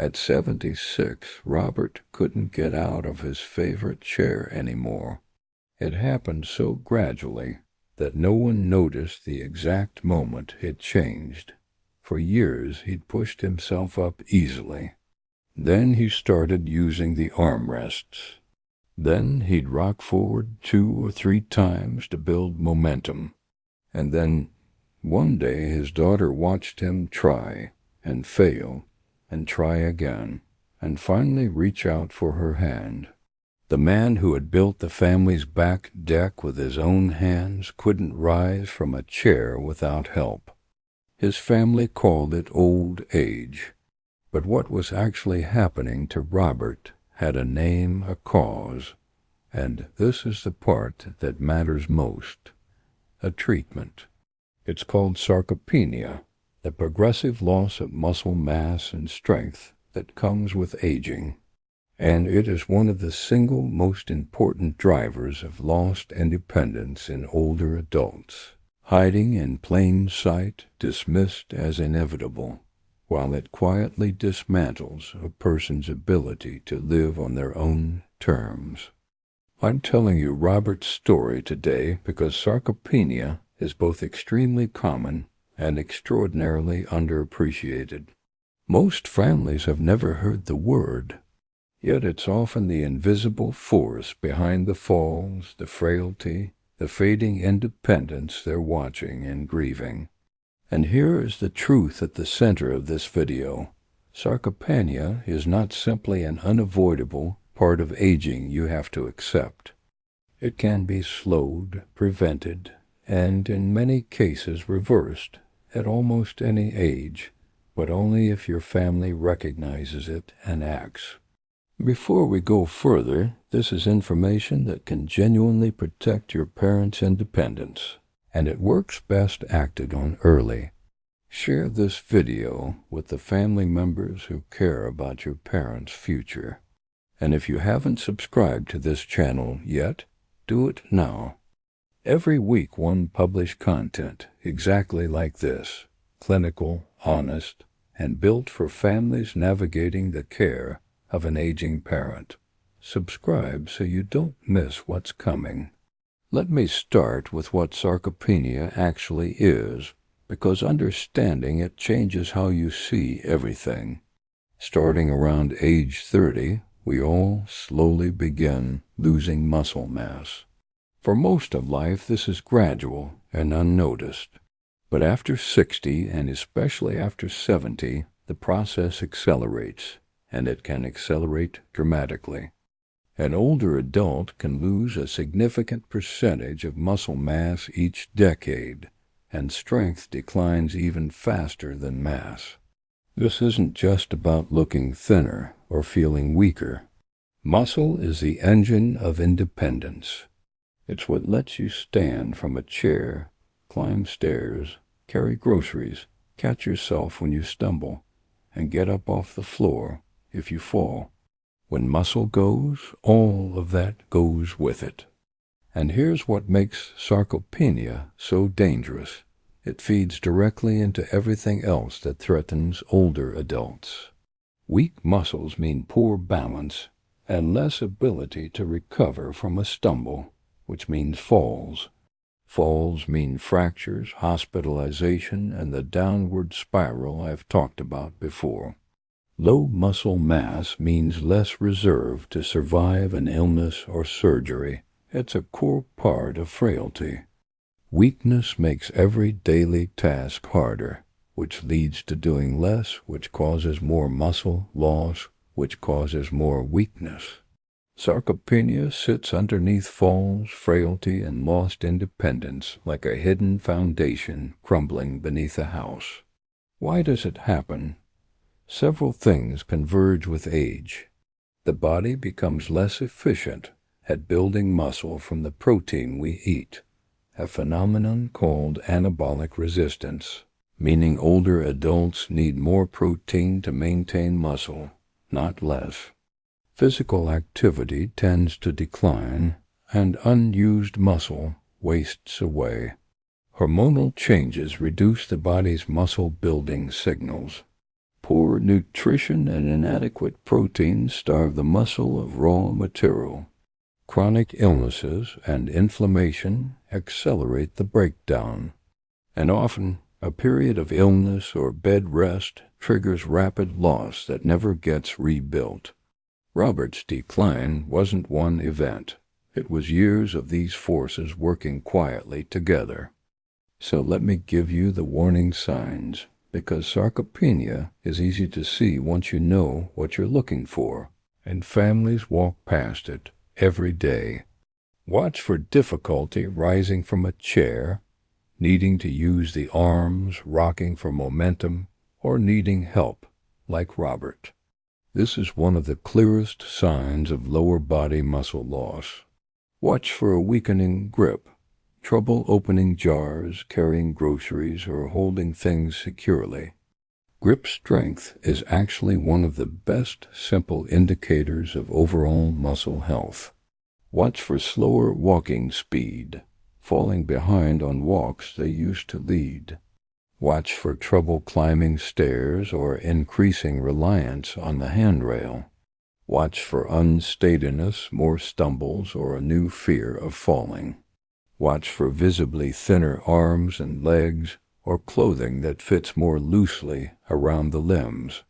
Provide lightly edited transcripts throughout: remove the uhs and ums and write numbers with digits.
At 76, Robert couldn't get out of his favorite chair anymore. It happened so gradually that no one noticed the exact moment it changed. For years he'd pushed himself up easily. Then he started using the armrests. Then he'd rock forward 2 or 3 times to build momentum. And then one day his daughter watched him try and fail and try again, and finally reach out for her hand. The man who had built the family's back deck with his own hands couldn't rise from a chair without help. His family called it old age. But what was actually happening to Robert had a name, a cause, and this is the part that matters most: a treatment. It's called sarcopenia, the progressive loss of muscle mass and strength that comes with aging, and it is one of the single most important drivers of lost independence in older adults, hiding in plain sight, dismissed as inevitable, while it quietly dismantles a person's ability to live on their own terms. I'm telling you Robert's story today because sarcopenia is both extremely common and extraordinarily underappreciated. Most families have never heard the word, yet it's often the invisible force behind the falls, the frailty, the fading independence they're watching and grieving. And here is the truth at the center of this video. Sarcopenia is not simply an unavoidable part of aging you have to accept. It can be slowed, prevented, and in many cases reversed at almost any age, but only if your family recognizes it and acts. Before we go further, this is information that can genuinely protect your parents' independence, and it works best acted on early. Share this video with the family members who care about your parents' future. And if you haven't subscribed to this channel yet, do it now. Every week one publish content exactly like this, clinical, honest, and built for families navigating the care of an aging parent. Subscribe so you don't miss what's coming. Let me start with what sarcopenia actually is, because understanding it changes how you see everything. Starting around age 30, we all slowly begin losing muscle mass. For most of life, this is gradual and unnoticed. But after 60, and especially after 70, the process accelerates, and it can accelerate dramatically. An older adult can lose a significant percentage of muscle mass each decade, and strength declines even faster than mass. This isn't just about looking thinner or feeling weaker. Muscle is the engine of independence. It's what lets you stand from a chair, climb stairs, carry groceries, catch yourself when you stumble, and get up off the floor if you fall. When muscle goes, all of that goes with it. And here's what makes sarcopenia so dangerous. It feeds directly into everything else that threatens older adults. Weak muscles mean poor balance and less ability to recover from a stumble, which means falls. Falls mean fractures, hospitalization, and the downward spiral I've talked about before. Low muscle mass means less reserve to survive an illness or surgery. It's a core part of frailty. Weakness makes every daily task harder, which leads to doing less, which causes more muscle loss, which causes more weakness. Sarcopenia sits underneath falls, frailty, and lost independence like a hidden foundation crumbling beneath a house. Why does it happen? Several things converge with age. The body becomes less efficient at building muscle from the protein we eat, a phenomenon called anabolic resistance, meaning older adults need more protein to maintain muscle, not less. Physical activity tends to decline, and unused muscle wastes away. Hormonal changes reduce the body's muscle-building signals. Poor nutrition and inadequate protein starve the muscle of raw material. Chronic illnesses and inflammation accelerate the breakdown, and often a period of illness or bed rest triggers rapid loss that never gets rebuilt. Robert's decline wasn't one event. It was years of these forces working quietly together. So let me give you the warning signs, because sarcopenia is easy to see once you know what you're looking for, and families walk past it every day. Watch for difficulty rising from a chair, needing to use the arms, rocking for momentum, or needing help, like Robert. This is one of the clearest signs of lower body muscle loss. Watch for a weakening grip, trouble opening jars, carrying groceries, or holding things securely. Grip strength is actually one of the best simple indicators of overall muscle health. Watch for slower walking speed, falling behind on walks they used to lead. Watch for trouble climbing stairs or increasing reliance on the handrail. Watch for unsteadiness, more stumbles, or a new fear of falling. Watch for visibly thinner arms and legs, or clothing that fits more loosely around the limbs.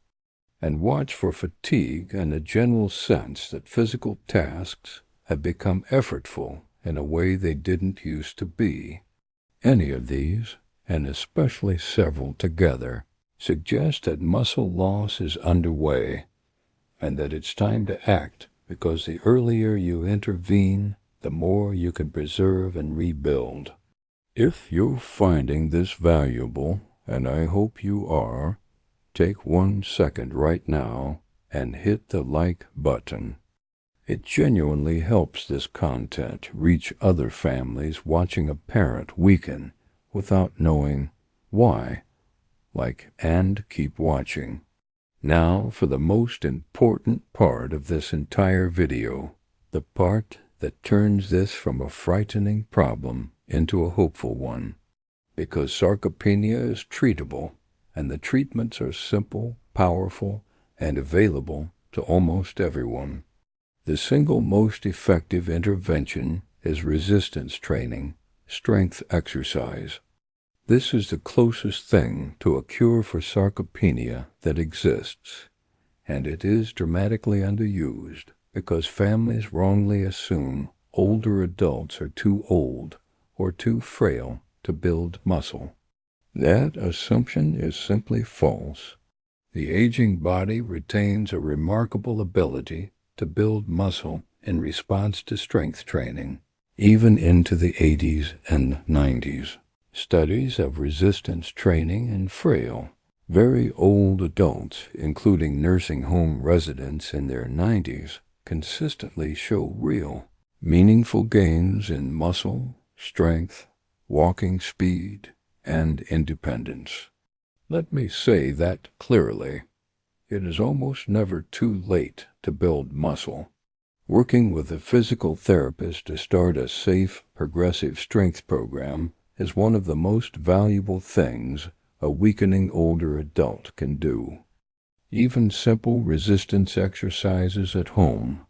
And watch for fatigue and a general sense that physical tasks have become effortful in a way they didn't used to be. Any of these, and especially several together, suggest that muscle loss is underway, and that it's time to act, because the earlier you intervene, the more you can preserve and rebuild. If you're finding this valuable, and I hope you are, take 1 second right now and hit the like button. It genuinely helps this content reach other families watching a parent weaken without knowing why. And keep watching. Now for the most important part of this entire video, the part that turns this from a frightening problem into a hopeful one. Because sarcopenia is treatable, and the treatments are simple, powerful, and available to almost everyone. The single most effective intervention is resistance training, strength exercise. This is the closest thing to a cure for sarcopenia that exists, and it is dramatically underused because families wrongly assume older adults are too old or too frail to build muscle. That assumption is simply false. The aging body retains a remarkable ability to build muscle in response to strength training, even into the 80s and 90s. Studies of resistance training in frail, very old adults, including nursing home residents in their 90s, consistently show real, meaningful gains in muscle, strength, walking speed, and independence. Let me say that clearly. It is almost never too late to build muscle. Working with a physical therapist to start a safe, progressive strength program is one of the most valuable things a weakening older adult can do. Even simple resistance exercises at home,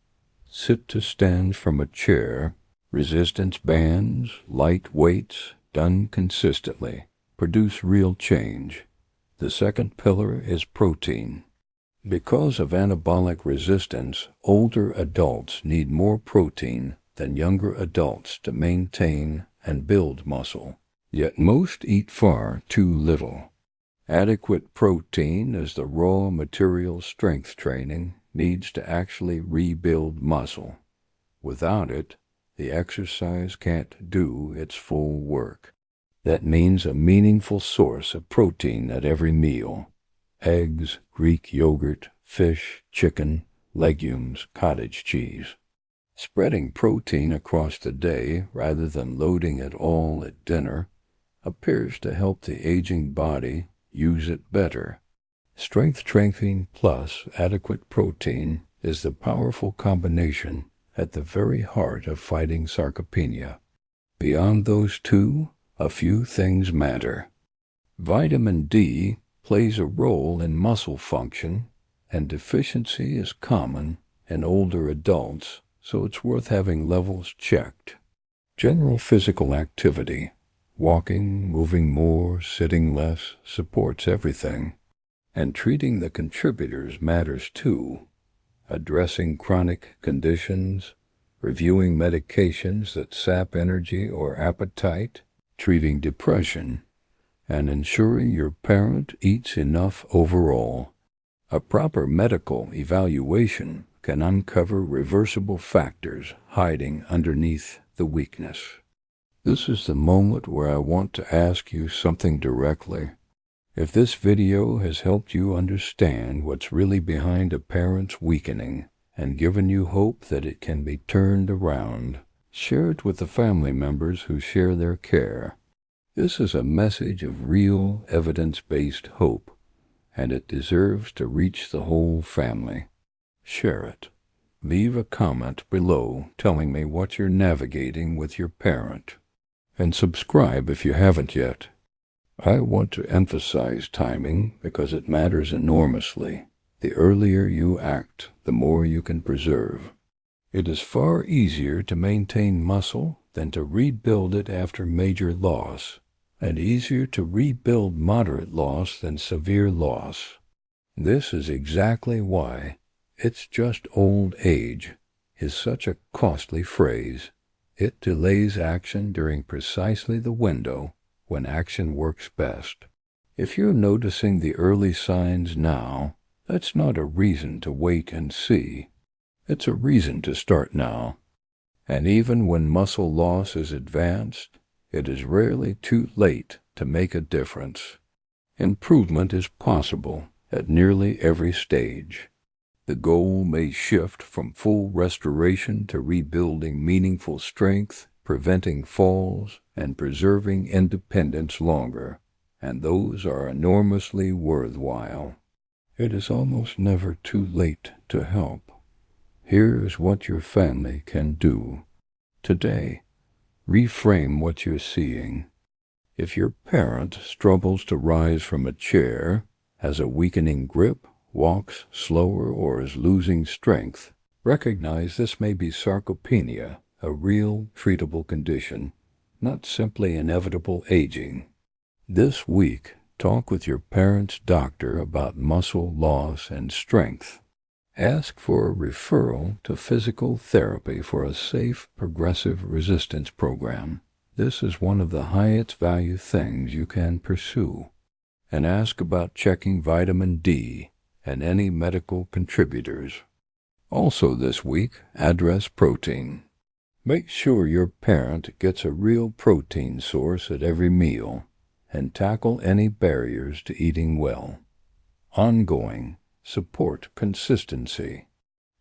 sit to stand from a chair, resistance bands, light weights, done consistently, produce real change. The second pillar is protein. Because of anabolic resistance, older adults need more protein than younger adults to maintain and build muscle. Yet most eat far too little. Adequate protein is the raw material strength training needs to actually rebuild muscle. Without it, the exercise can't do its full work. That means a meaningful source of protein at every meal. Eggs, Greek yogurt, fish, chicken, legumes, cottage cheese. Spreading protein across the day rather than loading it all at dinner appears to help the aging body use it better. Strength training plus adequate protein is the powerful combination at the very heart of fighting sarcopenia. Beyond those two, a few things matter. Vitamin D plays a role in muscle function, and deficiency is common in older adults, so it's worth having levels checked. General physical activity, walking, moving more, sitting less, supports everything. And treating the contributors matters too. Addressing chronic conditions, reviewing medications that sap energy or appetite, treating depression, and ensuring your parent eats enough overall. A proper medical evaluation can uncover reversible factors hiding underneath the weakness. This is the moment where I want to ask you something directly. If this video has helped you understand what's really behind a parent's weakening and given you hope that it can be turned around, share it with the family members who share their care. This is a message of real, evidence-based hope, and it deserves to reach the whole family. Share it. Leave a comment below telling me what you're navigating with your parent. And subscribe if you haven't yet. I want to emphasize timing because it matters enormously. The earlier you act, the more you can preserve. It is far easier to maintain muscle than to rebuild it after major loss, and easier to rebuild moderate loss than severe loss. This is exactly why "it's just old age" is such a costly phrase. It delays action during precisely the window when action works best. If you're noticing the early signs now, that's not a reason to wait and see. It's a reason to start now. And even when muscle loss is advanced, it is rarely too late to make a difference. Improvement is possible at nearly every stage. The goal may shift from full restoration to rebuilding meaningful strength, preventing falls, and preserving independence longer, and those are enormously worthwhile. It is almost never too late to help. Here's what your family can do. Today, reframe what you're seeing. If your parent struggles to rise from a chair, has a weakening grip, walks slower, or is losing strength, recognize this may be sarcopenia, a real treatable condition, not simply inevitable aging. This week, talk with your parent's doctor about muscle loss and strength. Ask for a referral to physical therapy for a safe, progressive resistance program. This is one of the highest value things you can pursue. And ask about checking vitamin D and any medical contributors. Also this week, address protein. Make sure your parent gets a real protein source at every meal, and tackle any barriers to eating well. Ongoing, support consistency.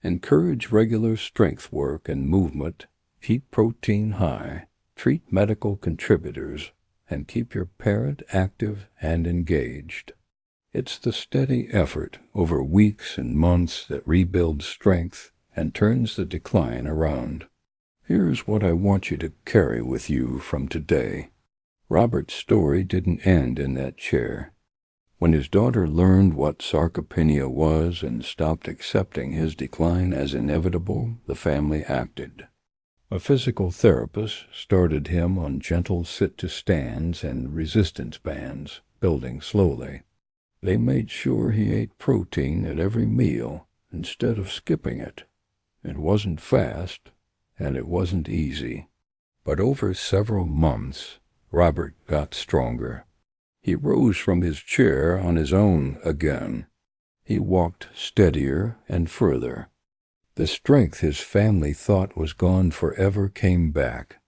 Encourage regular strength work and movement, keep protein high, treat medical contributors, and keep your parent active and engaged. It's the steady effort over weeks and months that rebuilds strength and turns the decline around. Here's what I want you to carry with you from today. Robert's story didn't end in that chair. When his daughter learned what sarcopenia was and stopped accepting his decline as inevitable, the family acted. A physical therapist started him on gentle sit-to-stands and resistance bands, building slowly. They made sure he ate protein at every meal instead of skipping it. It wasn't fast, and it wasn't easy. But over several months, Robert got stronger. He rose from his chair on his own again. He walked steadier and further. The strength his family thought was gone forever came back,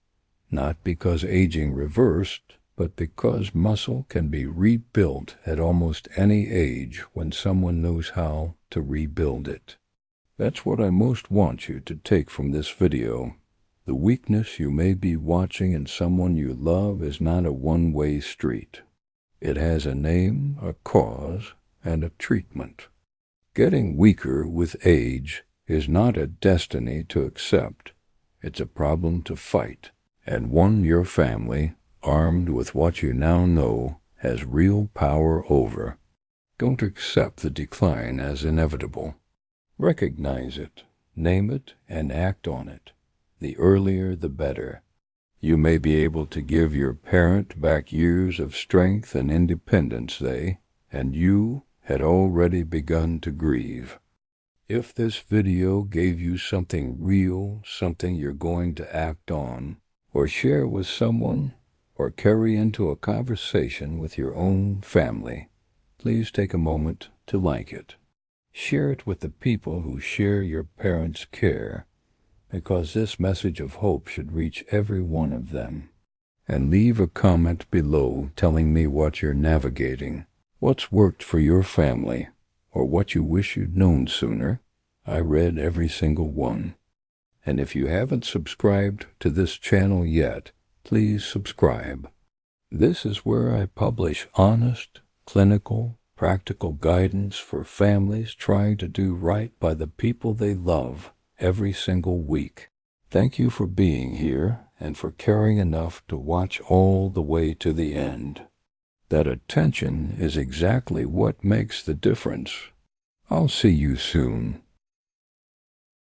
not because aging reversed, but because muscle can be rebuilt at almost any age when someone knows how to rebuild it. That's what I most want you to take from this video. The weakness you may be watching in someone you love is not a one-way street. It has a name, a cause, and a treatment. Getting weaker with age is not a destiny to accept. It's a problem to fight, and one your family, armed with what you now know, has real power over. Don't accept the decline as inevitable. Recognize it, name it, and act on it. The earlier, the better. You may be able to give your parent back years of strength and independence they, and you, had already begun to grieve. If this video gave you something real, something you're going to act on, or share with someone, or carry into a conversation with your own family, please take a moment to like it. Share it with the people who share your parents' care, because this message of hope should reach every one of them. And leave a comment below telling me what you're navigating, what's worked for your family, or what you wish you'd known sooner. I read every single one. And if you haven't subscribed to this channel yet, please subscribe. This is where I publish honest, clinical, practical guidance for families trying to do right by the people they love every single week. Thank you for being here and for caring enough to watch all the way to the end. That attention is exactly what makes the difference. I'll see you soon.